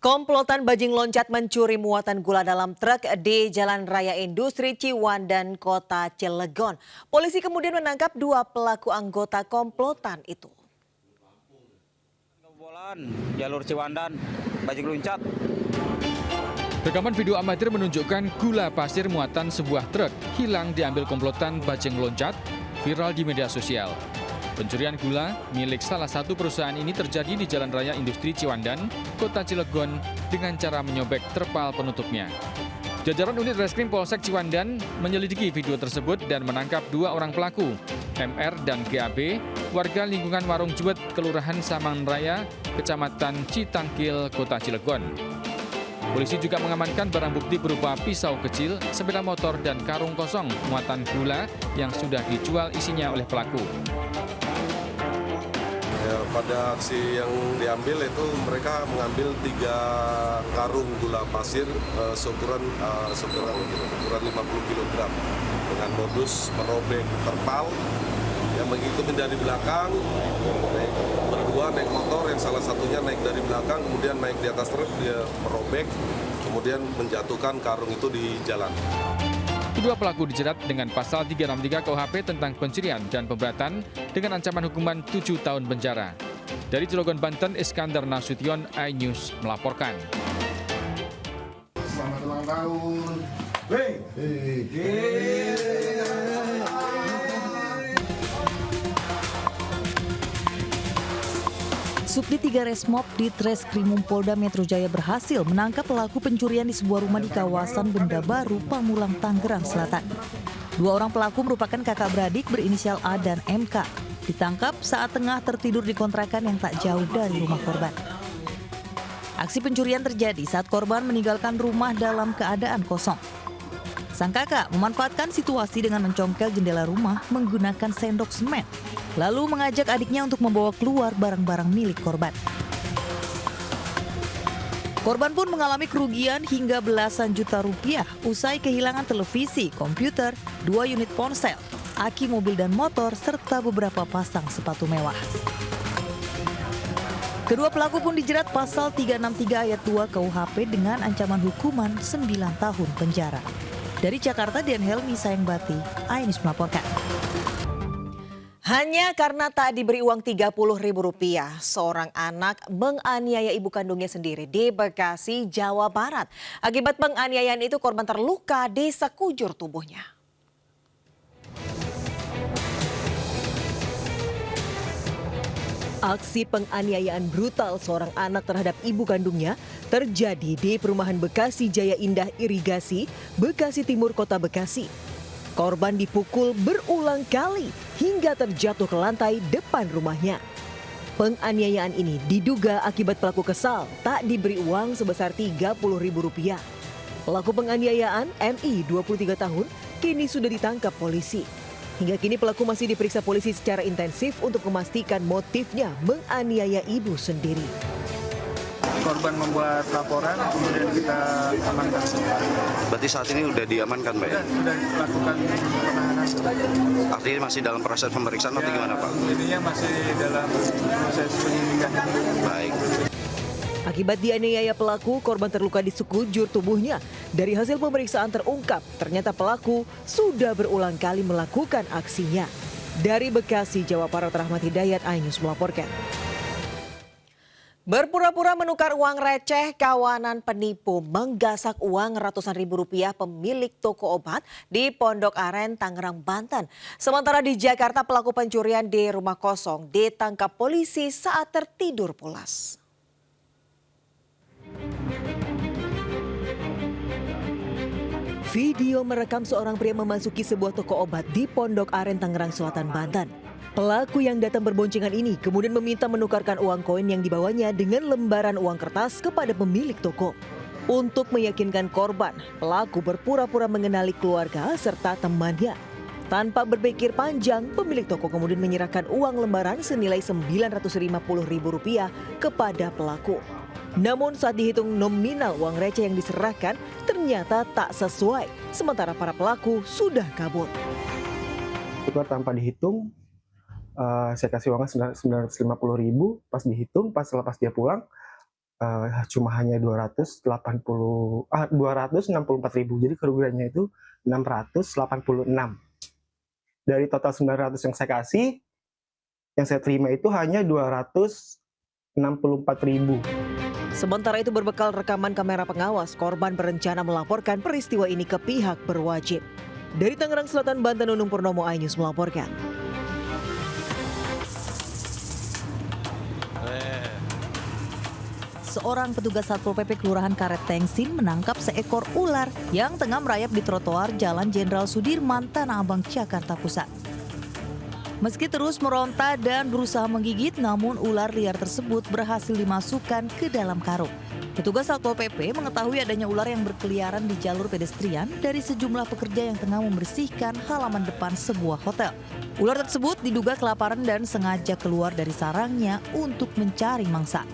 Komplotan bajing loncat mencuri muatan gula dalam truk di Jalan Raya Industri Ciwandan, Kota Cilegon. Polisi kemudian menangkap dua pelaku anggota komplotan itu. Bolan, jalur Ciwandan, bajing loncat. Rekaman video amatir menunjukkan gula pasir muatan sebuah truk hilang diambil komplotan bajing loncat viral di media sosial. Pencurian gula milik salah satu perusahaan ini terjadi di Jalan Raya Industri Ciwandan, Kota Cilegon dengan cara menyobek terpal penutupnya. Jajaran unit reskrim Polsek Ciwandan menyelidiki video tersebut dan menangkap dua orang pelaku, MR dan GAB, warga lingkungan Warung Juwet, Kelurahan Saman Raya, Kecamatan Citangkil, Kota Cilegon. Polisi juga mengamankan barang bukti berupa pisau kecil, sepeda motor, dan karung kosong muatan gula yang sudah dijual isinya oleh pelaku. Ya, pada aksi yang diambil itu mereka mengambil 3 karung gula pasir seukuran 50 kg dengan modus merobek terpal yang mengikuti dari belakang, berdua naik motor, yang salah satunya naik dari belakang, kemudian naik di atas truk, dia merobek, kemudian menjatuhkan karung itu di jalan. Kedua pelaku dijerat dengan pasal 363 KUHP tentang pencurian dan pemberatan dengan ancaman hukuman 7 tahun penjara. Dari Cilegon, Banten, Iskandar Nasution, iNews melaporkan. Selamat ulang tahun. Subdit 3 Resmob di Treskrimum Polda Metro Jaya berhasil menangkap pelaku pencurian di sebuah rumah di kawasan Benda Baru, Pamulang, Tangerang Selatan. Dua orang pelaku merupakan kakak beradik berinisial A dan MK. Ditangkap saat tengah tertidur di kontrakan yang tak jauh dari rumah korban. Aksi pencurian terjadi saat korban meninggalkan rumah dalam keadaan kosong. Sang kakak memanfaatkan situasi dengan mencongkel jendela rumah menggunakan sendok semen, lalu mengajak adiknya untuk membawa keluar barang-barang milik korban. Korban pun mengalami kerugian hingga belasan juta rupiah usai kehilangan televisi, komputer, 2 unit ponsel, aki mobil dan motor, serta beberapa pasang sepatu mewah. Kedua pelaku pun dijerat pasal 363 ayat 2 KUHP dengan ancaman hukuman 9 tahun penjara. Dari Jakarta, Dian Helmi Sayangbati, iNews melaporkan. Hanya karena tak diberi uang Rp30.000, seorang anak menganiaya ibu kandungnya sendiri di Bekasi, Jawa Barat. Akibat penganiayaan itu korban terluka di sekujur tubuhnya. Aksi penganiayaan brutal seorang anak terhadap ibu kandungnya terjadi di perumahan Bekasi Jaya Indah Irigasi, Bekasi Timur, Kota Bekasi. Korban dipukul berulang kali hingga terjatuh ke lantai depan rumahnya. Penganiayaan ini diduga akibat pelaku kesal tak diberi uang sebesar Rp30.000. Pelaku penganiayaan, MI 23 tahun, kini sudah ditangkap polisi. Hingga kini pelaku masih diperiksa polisi secara intensif untuk memastikan motifnya menganiaya ibu sendiri. Korban membuat laporan, kemudian kita amankan. Berarti saat ini sudah diamankan, Pak? Sudah lakukan penahanan. Artinya masih dalam proses pemeriksaan atau gimana, Pak? Intinya masih dalam proses penyidikan. Baik. Akibat dianiaya pelaku, korban terluka di sekujur tubuhnya. Dari hasil pemeriksaan terungkap, ternyata pelaku sudah berulang kali melakukan aksinya. Dari Bekasi, Jawa Barat, Rahmat Hidayat, iNews melaporkan. Berpura-pura menukar uang receh, kawanan penipu menggasak uang ratusan ribu rupiah pemilik toko obat di Pondok Aren, Tangerang, Banten. Sementara di Jakarta, pelaku pencurian di rumah kosong ditangkap polisi saat tertidur pulas. Video merekam seorang pria memasuki sebuah toko obat di Pondok Aren, Tangerang Selatan, Banten. Pelaku yang datang berboncengan ini kemudian meminta menukarkan uang koin yang dibawanya dengan lembaran uang kertas kepada pemilik toko. Untuk meyakinkan korban, pelaku berpura-pura mengenali keluarga serta temannya. Tanpa berpikir panjang, pemilik toko kemudian menyerahkan uang lembaran senilai Rp950.000 kepada pelaku. Namun saat dihitung nominal uang receh yang diserahkan ternyata tak sesuai, sementara para pelaku sudah kabur. Itu tanpa dihitung, saya kasih uangnya Rp950.000, pas dihitung, pas lepas dia pulang, cuma hanya 264.000. Jadi kerugiannya itu 686. Dari total 900 yang saya kasih, yang saya terima itu hanya 264.000. Sementara itu berbekal rekaman kamera pengawas, korban berencana melaporkan peristiwa ini ke pihak berwajib. Dari Tangerang Selatan, Banten, Nunung Purnomo, iNews melaporkan. Seorang petugas Satpol PP Kelurahan Karet Tengsin menangkap seekor ular yang tengah merayap di trotoar Jalan Jenderal Sudirman, Tanah Abang, Jakarta Pusat. Meski terus meronta dan berusaha menggigit, namun ular liar tersebut berhasil dimasukkan ke dalam karung. Petugas Satpol PP mengetahui adanya ular yang berkeliaran di jalur pedestrian dari sejumlah pekerja yang tengah membersihkan halaman depan sebuah hotel. Ular tersebut diduga kelaparan dan sengaja keluar dari sarangnya untuk mencari mangsa.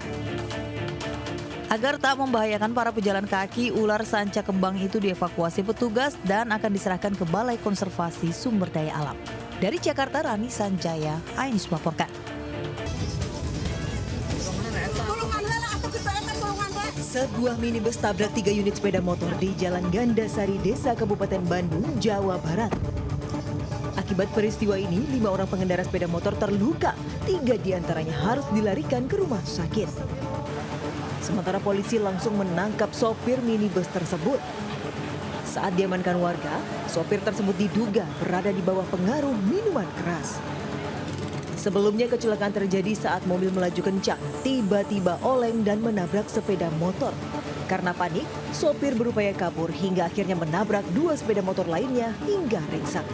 Agar tak membahayakan para pejalan kaki, ular sanca kembang itu dievakuasi petugas dan akan diserahkan ke Balai Konservasi Sumber Daya Alam. Dari Jakarta, Rani Sanjaya, iNews melaporkan. Sebuah minibus tabrak 3 unit sepeda motor di Jalan Gandasari, Desa Kabupaten Bandung, Jawa Barat. Akibat peristiwa ini, 5 orang pengendara sepeda motor terluka. 3 diantaranya harus dilarikan ke rumah sakit. Sementara polisi langsung menangkap sopir minibus tersebut. Saat diamankan warga, sopir tersebut diduga berada di bawah pengaruh minuman keras. Sebelumnya kecelakaan terjadi saat mobil melaju kencang, tiba-tiba oleng dan menabrak sepeda motor. Karena panik, sopir berupaya kabur hingga akhirnya menabrak 2 sepeda motor lainnya hingga ringsek.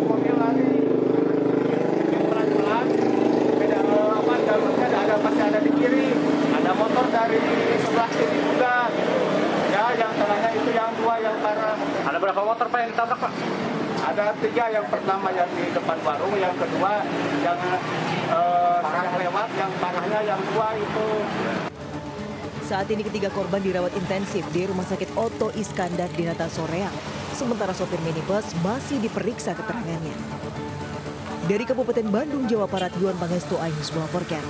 Mobil lari pelan-pelan, jalurnya masih ada di kiri, ada motor dari sebelah sini juga. Ya, yang tengahnya itu yang 2 yang parah. Ada berapa motor Pak yang ditabrak Pak? Ada 3, yang pertama yang di depan warung, yang kedua yang parah lewat, yang parahnya yang 2 itu. Saat ini ketiga korban dirawat intensif di Rumah Sakit Otto Iskandar di Nata Soreang. Sementara sopir minibus masih diperiksa keterangannya. Dari Kabupaten Bandung, Jawa Barat, Yuan Pangestu, iNews melaporkan.